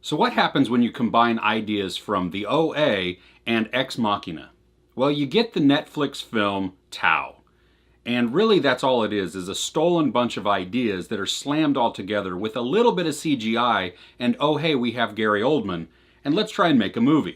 So what happens when you combine ideas from the OA and Ex Machina? Well, you get the Netflix film Tau. And really that's all it is a stolen bunch of ideas that are slammed all together with a little bit of CGI and oh hey, we have Gary Oldman, and let's try and make a movie.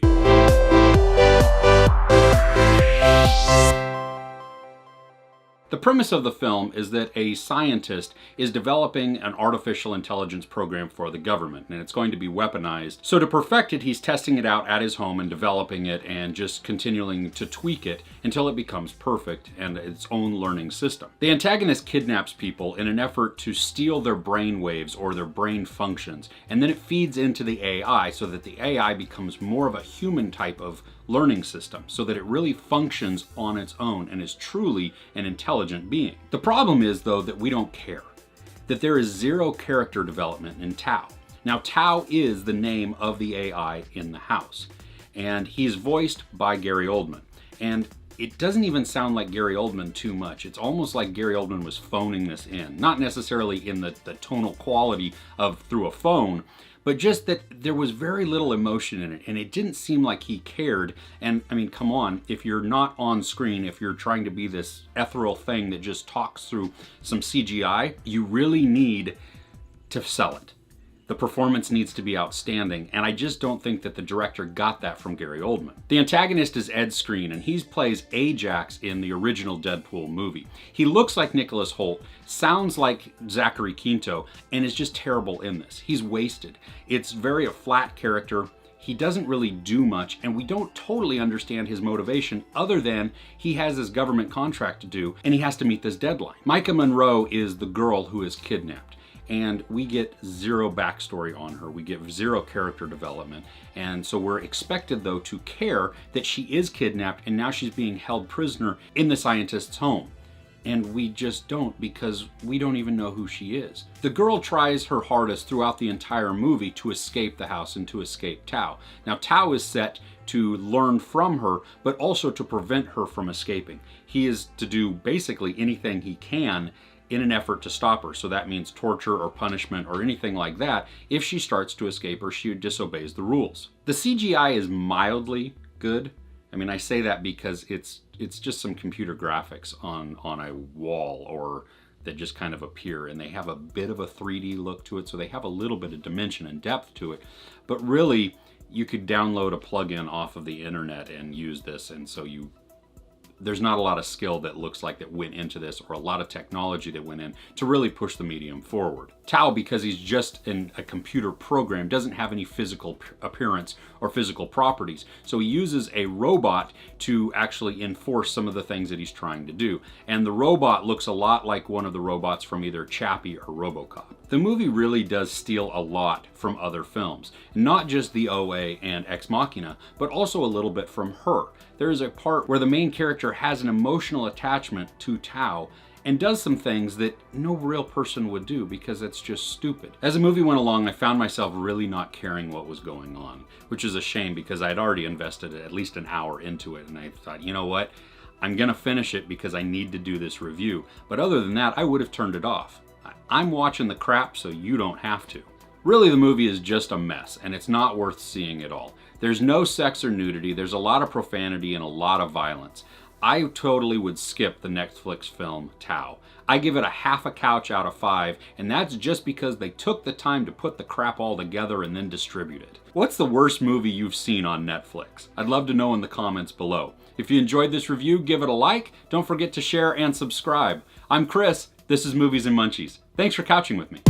The premise of the film is that a scientist is developing an artificial intelligence program for the government, and it's going to be weaponized. So to perfect it, he's testing it out at his home and developing it and just continuing to tweak it until it becomes perfect and its own learning system. The antagonist kidnaps people in an effort to steal their brain waves or their brain functions, and then it feeds into the AI so that the AI becomes more of a human type of learning system, so that it really functions on its own and is truly an intelligent being. The problem is, though, that we don't care, that there is zero character development in Tau. Now, Tau is the name of the AI in the house, and he's voiced by Gary Oldman. And it doesn't even sound like Gary Oldman too much. It's almost like Gary Oldman was phoning this in. Not necessarily in the tonal quality of through a phone, but just that there was very little emotion in it, and it didn't seem like he cared. And I mean, come on, if you're not on screen, if you're trying to be this ethereal thing that just talks through some CGI, you really need to sell it. The performance needs to be outstanding, and I just don't think that the director got that from Gary Oldman. The antagonist is Ed Skrein, and he plays Ajax in the original Deadpool movie. He looks like Nicholas Hoult, sounds like Zachary Quinto, and is just terrible in this. He's wasted. It's very a flat character. He doesn't really do much, and we don't totally understand his motivation other than he has his government contract to do, and he has to meet this deadline. Micah Monroe is the girl who is kidnapped, and we get zero backstory on her. We get zero character development. And so we're expected, though, to care that she is kidnapped and now she's being held prisoner in the scientist's home. And we just don't, because we don't even know who she is. The girl tries her hardest throughout the entire movie to escape the house and to escape Tau. Now, Tau is set to learn from her, but also to prevent her from escaping. He is to do basically anything he can in an effort to stop her. So that means torture or punishment or anything like that if she starts to escape or she disobeys the rules. The CGI is mildly good. I mean, I say that because it's just some computer graphics on a wall or that just kind of appear, and they have a bit of a 3D look to it, so they have a little bit of dimension and depth to it. But really, you could download a plugin off of the internet and use this, and so there's not a lot of skill that looks like that went into this, or a lot of technology that went in to really push the medium forward. Tau, because he's just in a computer program, doesn't have any physical appearance or physical properties. So he uses a robot to actually enforce some of the things that he's trying to do. And the robot looks a lot like one of the robots from either Chappie or Robocop. The movie really does steal a lot from other films, not just the OA and Ex Machina, but also a little bit from Her. There is a part where the main character has an emotional attachment to Tau and does some things that no real person would do because it's just stupid. As the movie went along, I found myself really not caring what was going on, which is a shame because I'd already invested at least an hour into it, and I thought, you know what? I'm gonna finish it because I need to do this review. But other than that, I would have turned it off. I'm watching the crap so you don't have to. Really, the movie is just a mess, and it's not worth seeing at all. There's no sex or nudity, there's a lot of profanity and a lot of violence. I totally would skip the Netflix film Tau. I give it a half a couch out of 5, and that's just because they took the time to put the crap all together and then distribute it. What's the worst movie you've seen on Netflix? I'd love to know in the comments below. If you enjoyed this review, give it a like. Don't forget to share and subscribe. I'm Chris. This is Movies and Munchies. Thanks for couching with me.